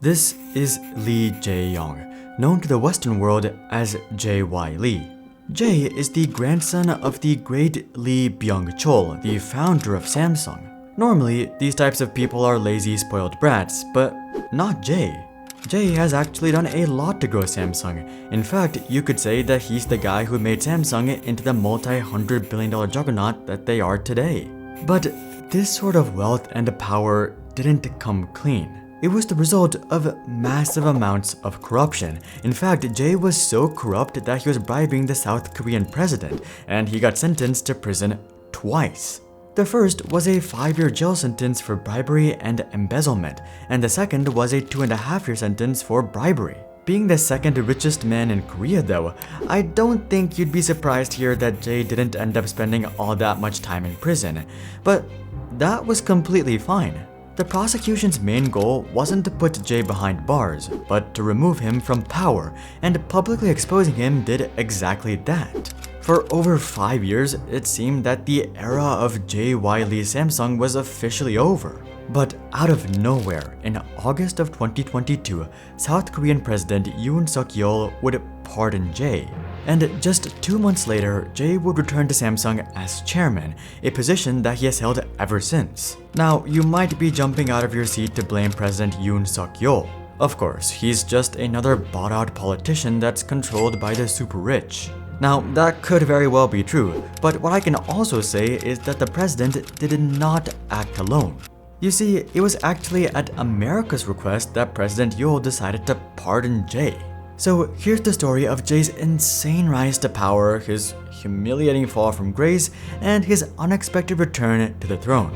This is Lee Jay-Yong, known to the Western world as J.Y. Lee. Jay is the grandson of the great Lee Byung-chul, the founder of Samsung. Normally, these types of people are lazy, spoiled brats, but not Jay. Jay has actually done a lot to grow Samsung. In fact, you could say that he's the guy who made Samsung into the multi-hundred billion-dollar juggernaut that they are today. But this sort of wealth and power didn't come clean. It was the result of massive amounts of corruption. In fact, Jay was so corrupt that he was bribing the South Korean president, and he got sentenced to prison twice. The first was a 5-year jail sentence for bribery and embezzlement, and the second was a 2.5-year sentence for bribery. Being the second richest man in Korea though, I don't think you'd be surprised here that Jay didn't end up spending all that much time in prison. But that was completely fine. The prosecution's main goal wasn't to put Jay behind bars, but to remove him from power, and publicly exposing him did exactly that. For over 5 years, it seemed that the era of J.Y. Lee Samsung was officially over. But out of nowhere, in August of 2022, South Korean President Yoon Suk-yeol would pardon Jay. And just 2 months later, Jay would return to Samsung as chairman, a position that he has held ever since. Now, you might be jumping out of your seat to blame President Yoon Suk-yeol. Of course, he's just another bought-out politician that's controlled by the super rich. Now, that could very well be true, but what I can also say is that the president did not act alone. You see, it was actually at America's request that President Yeol decided to pardon Jay. So here's the story of Jay's insane rise to power, his humiliating fall from grace, and his unexpected return to the throne.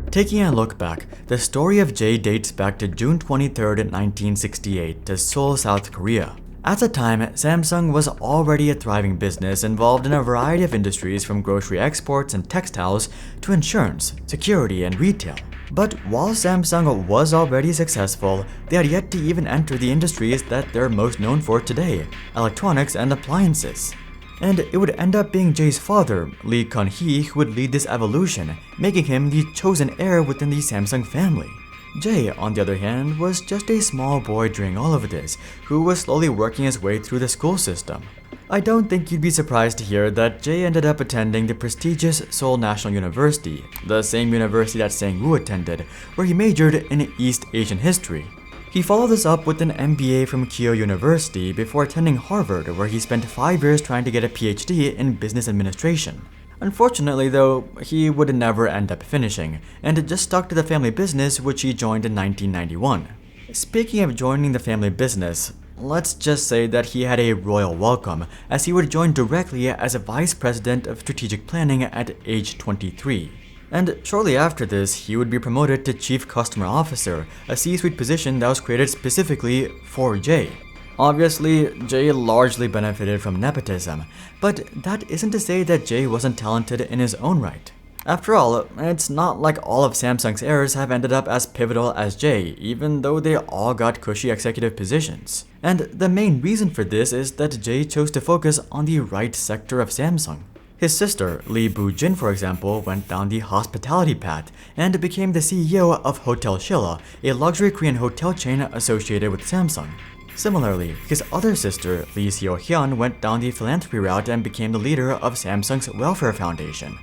Taking a look back, the story of Jay dates back to June 23, 1968 to Seoul, South Korea. At the time, Samsung was already a thriving business involved in a variety of industries from grocery exports and textiles to insurance, security, and retail. But while Samsung was already successful, they had yet to even enter the industries that they're most known for today, electronics and appliances. And it would end up being Jay's father, Lee Kun-hee, who would lead this evolution, making him the chosen heir within the Samsung family. Jay, on the other hand, was just a small boy during all of this, who was slowly working his way through the school system. I don't think you'd be surprised to hear that Jay ended up attending the prestigious Seoul National University, the same university that Sang-woo attended, where he majored in East Asian history. He followed this up with an MBA from Keio University before attending Harvard, where he spent 5 years trying to get a PhD in business administration. Unfortunately though, he would never end up finishing, and just stuck to the family business which he joined in 1991. Speaking of joining the family business, let's just say that he had a royal welcome, as he would join directly as a vice president of strategic planning at age 23. And shortly after this, he would be promoted to chief customer officer, a C-suite position that was created specifically for Jay. Obviously, Jay largely benefited from nepotism, but that isn't to say that Jay wasn't talented in his own right. After all, it's not like all of Samsung's heirs have ended up as pivotal as Jay, even though they all got cushy executive positions. And the main reason for this is that Jay chose to focus on the right sector of Samsung. His sister, Lee Boo-jin, for example, went down the hospitality path and became the CEO of Hotel Shilla, a luxury Korean hotel chain associated with Samsung. Similarly, his other sister, Lee Seo-hyun, went down the philanthropy route and became the leader of Samsung's Welfare Foundation.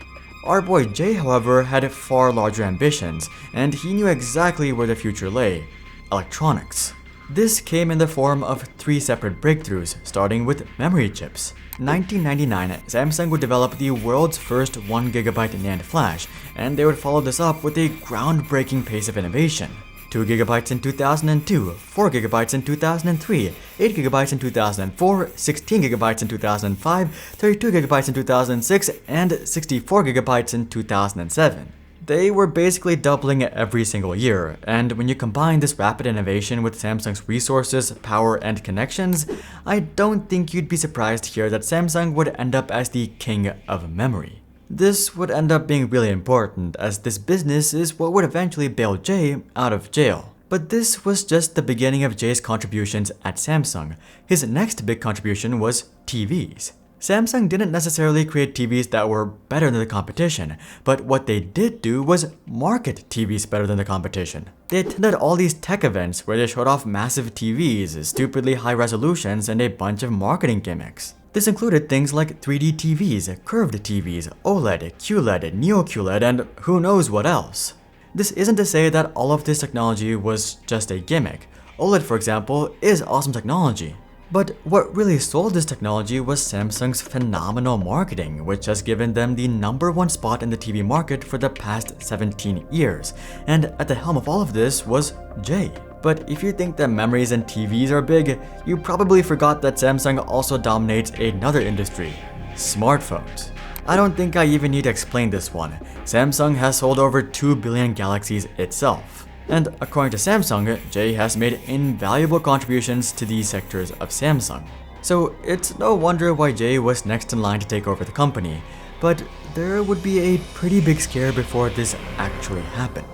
Our boy Jay, however, had far larger ambitions, and he knew exactly where the future lay: electronics. This came in the form of 3 separate breakthroughs, starting with memory chips. In 1999, Samsung would develop the world's first 1GB NAND flash, and they would follow this up with a groundbreaking pace of innovation. 2GB in 2002, 4GB in 2003, 8GB in 2004, 16GB in 2005, 32GB in 2006, and 64GB in 2007. They were basically doubling every single year, and when you combine this rapid innovation with Samsung's resources, power, and connections, I don't think you'd be surprised to hear that Samsung would end up as the king of memory. This would end up being really important, as this business is what would eventually bail Jay out of jail. But this was just the beginning of Jay's contributions at Samsung. His next big contribution was TVs. Samsung didn't necessarily create TVs that were better than the competition, but what they did do was market TVs better than the competition. They attended all these tech events where they showed off massive TVs, stupidly high resolutions, and a bunch of marketing gimmicks. This included things like 3D TVs, curved TVs, OLED, QLED, Neo QLED, and who knows what else. This isn't to say that all of this technology was just a gimmick. OLED, for example, is awesome technology. But what really sold this technology was Samsung's phenomenal marketing, which has given them the #1 spot in the TV market for the past 17 years. And at the helm of all of this was Jay. But if you think that memories and TVs are big, you probably forgot that Samsung also dominates another industry: smartphones. I don't think I even need to explain this one. Samsung has sold over 2 billion Galaxies itself. And according to Samsung, Jay has made invaluable contributions to these sectors of Samsung. So it's no wonder why Jay was next in line to take over the company. But there would be a pretty big scare before this actually happened.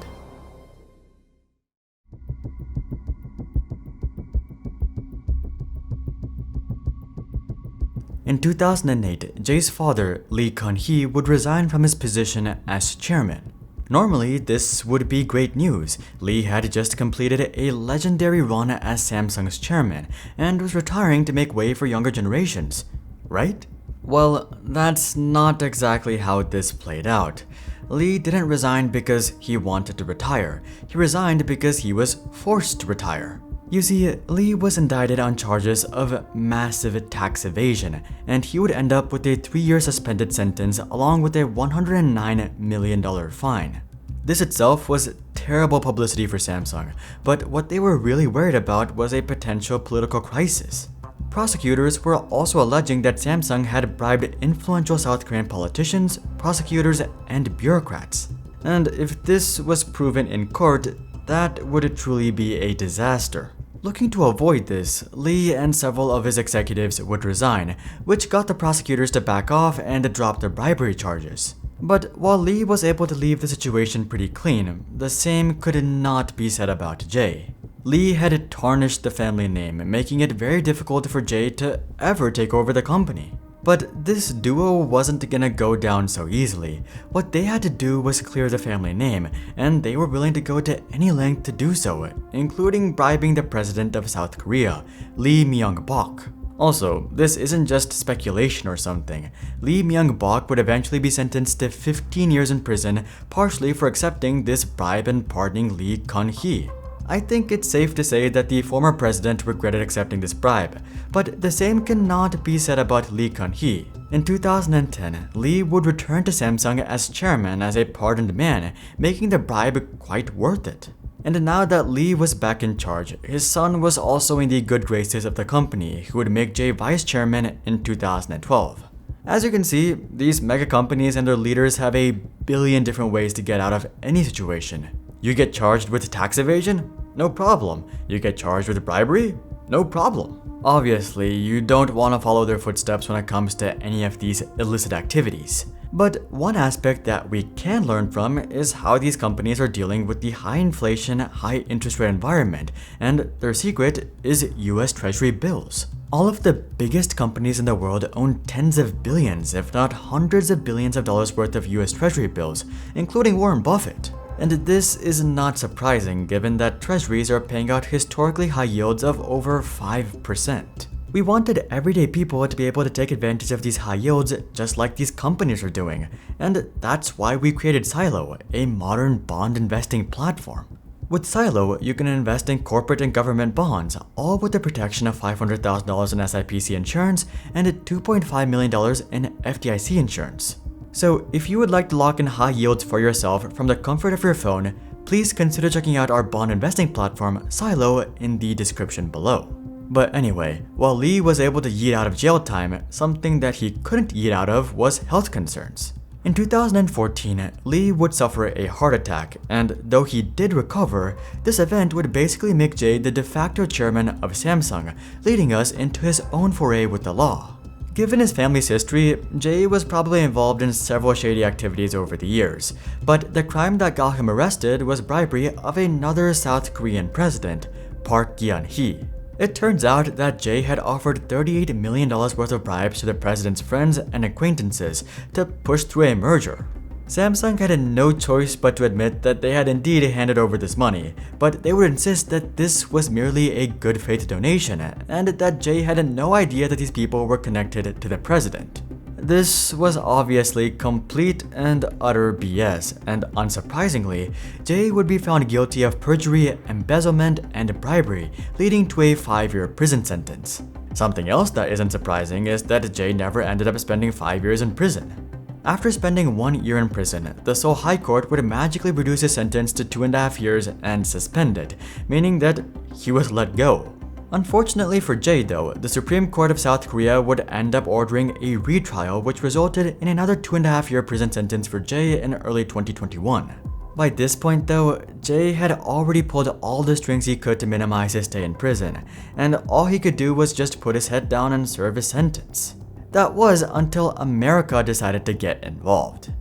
In 2008, Jay's father, Lee Kun-hee, would resign from his position as chairman. Normally, this would be great news. Lee had just completed a legendary run as Samsung's chairman and was retiring to make way for younger generations, right? Well, that's not exactly how this played out. Lee didn't resign because he wanted to retire. He resigned because he was forced to retire. You see, Lee was indicted on charges of massive tax evasion, and he would end up with a 3-year suspended sentence along with a $109 million fine. This itself was terrible publicity for Samsung, but what they were really worried about was a potential political crisis. Prosecutors were also alleging that Samsung had bribed influential South Korean politicians, prosecutors, and bureaucrats. And if this was proven in court, that would truly be a disaster. Looking to avoid this, Lee and several of his executives would resign, which got the prosecutors to back off and drop their bribery charges. But while Lee was able to leave the situation pretty clean, the same could not be said about Jay. Lee had tarnished the family name, making it very difficult for Jay to ever take over the company. But this duo wasn't gonna go down so easily. What they had to do was clear the family name, and they were willing to go to any length to do so, including bribing the president of South Korea, Lee Myung-bok. Also, this isn't just speculation or something. Lee Myung-bok would eventually be sentenced to 15 years in prison, partially for accepting this bribe and pardoning Lee Kun-hee. I think it's safe to say that the former president regretted accepting this bribe, but the same cannot be said about Lee Kun-hee. In 2010, Lee would return to Samsung as chairman as a pardoned man, making the bribe quite worth it. And now that Lee was back in charge, his son was also in the good graces of the company, who would make Jay vice chairman in 2012. As you can see, these mega companies and their leaders have a billion different ways to get out of any situation. You get charged with tax evasion? No problem. You get charged with bribery? No problem. Obviously, you don't want to follow their footsteps when it comes to any of these illicit activities. But one aspect that we can learn from is how these companies are dealing with the high inflation, high interest rate environment, and their secret is US Treasury bills. All of the biggest companies in the world own tens of billions, if not hundreds of billions of dollars worth of US Treasury bills, including Warren Buffett. And this is not surprising given that treasuries are paying out historically high yields of over 5%. We wanted everyday people to be able to take advantage of these high yields just like these companies are doing, and that's why we created Silo, a modern bond investing platform. With Silo, you can invest in corporate and government bonds, all with the protection of $500,000 in SIPC insurance and $2.5 million in FDIC insurance. So if you would like to lock in high yields for yourself from the comfort of your phone, please consider checking out our bond investing platform, Silo, in the description below. But anyway, while Lee was able to yeet out of jail time, something that he couldn't yeet out of was health concerns. In 2014, Lee would suffer a heart attack, and though he did recover, this event would basically make Jay the de facto chairman of Samsung, leading us into his own foray with the law. Given his family's history, Jay was probably involved in several shady activities over the years, but the crime that got him arrested was bribery of another South Korean president, Park Geun-hye. It turns out that Jay had offered $38 million worth of bribes to the president's friends and acquaintances to push through a merger. Samsung had no choice but to admit that they had indeed handed over this money, but they would insist that this was merely a good faith donation and that Jay had no idea that these people were connected to the president. This was obviously complete and utter BS, and unsurprisingly, Jay would be found guilty of perjury, embezzlement, and bribery, leading to a 5-year prison sentence. Something else that isn't surprising is that Jay never ended up spending 5 years in prison. After spending 1 year in prison, the Seoul High Court would magically reduce his sentence to 2.5 years and suspend it, meaning that he was let go. Unfortunately for Jay though, the Supreme Court of South Korea would end up ordering a retrial, which resulted in another 2.5 year prison sentence for Jay in early 2021. By this point though, Jay had already pulled all the strings he could to minimize his stay in prison, and all he could do was just put his head down and serve his sentence. That was until America decided to get involved.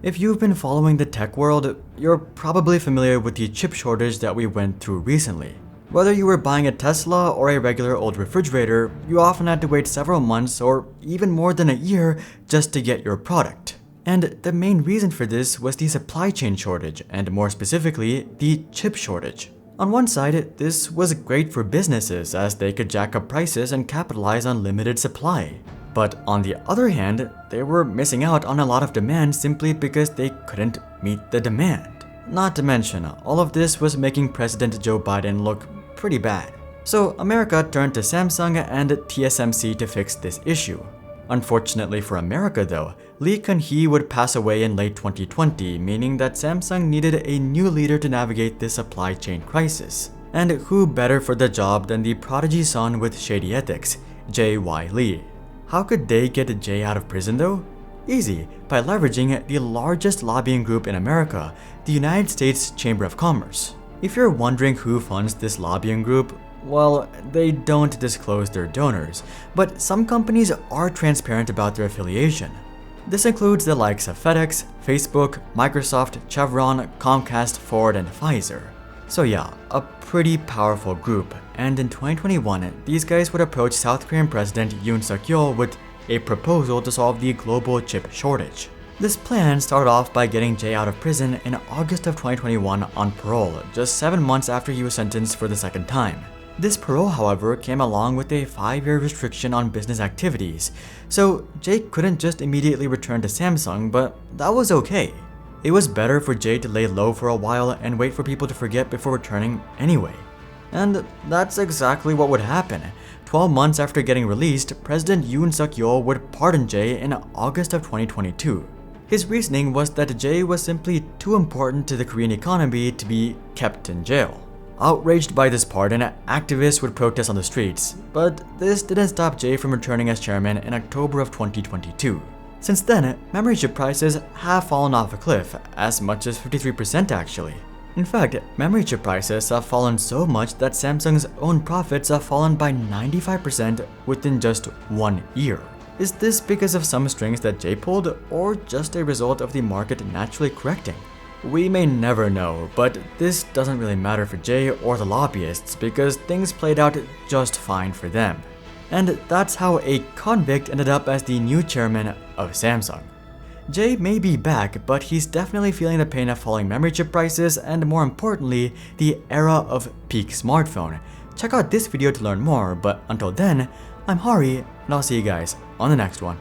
If you've been following the tech world, you're probably familiar with the chip shortage that we went through recently. Whether you were buying a Tesla or a regular old refrigerator, you often had to wait several months or even more than a year just to get your product. And the main reason for this was the supply chain shortage, and more specifically, the chip shortage. On one side, this was great for businesses as they could jack up prices and capitalize on limited supply. But on the other hand, they were missing out on a lot of demand simply because they couldn't meet the demand. Not to mention, all of this was making President Joe Biden look pretty bad. So America turned to Samsung and TSMC to fix this issue. Unfortunately for America though, Lee Kun-hee would pass away in late 2020, meaning that Samsung needed a new leader to navigate this supply chain crisis. And who better for the job than the prodigy son with shady ethics, J.Y. Lee. How could they get Jay out of prison though? Easy, by leveraging the largest lobbying group in America, the United States Chamber of Commerce. If you're wondering who funds this lobbying group, well, they don't disclose their donors, but some companies are transparent about their affiliation. This includes the likes of FedEx, Facebook, Microsoft, Chevron, Comcast, Ford, and Pfizer. So yeah, a pretty powerful group, and in 2021, these guys would approach South Korean President Yoon Suk-yeol with a proposal to solve the global chip shortage. This plan started off by getting Jay out of prison in August of 2021 on parole, just 7 months after he was sentenced for the second time. This parole, however, came along with a 5-year restriction on business activities, so Jay couldn't just immediately return to Samsung, but that was okay. It was better for Jay to lay low for a while and wait for people to forget before returning anyway. And that's exactly what would happen. 12 months after getting released, President Yoon Suk-yeol would pardon Jay in August of 2022. His reasoning was that Jay was simply too important to the Korean economy to be kept in jail. Outraged by this pardon, activists would protest on the streets, but this didn't stop Jay from returning as chairman in October of 2022. Since then, memory chip prices have fallen off a cliff, as much as 53% actually. In fact, memory chip prices have fallen so much that Samsung's own profits have fallen by 95% within just 1 year. Is this because of some strings that Jay pulled, or just a result of the market naturally correcting? We may never know, but this doesn't really matter for Jay or the lobbyists because things played out just fine for them. And that's how a convict ended up as the new chairman of Samsung. Jay may be back, but he's definitely feeling the pain of falling memory chip prices and, more importantly, the era of peak smartphone. Check out this video to learn more, but until then, I'm Hari, and I'll see you guys on the next one.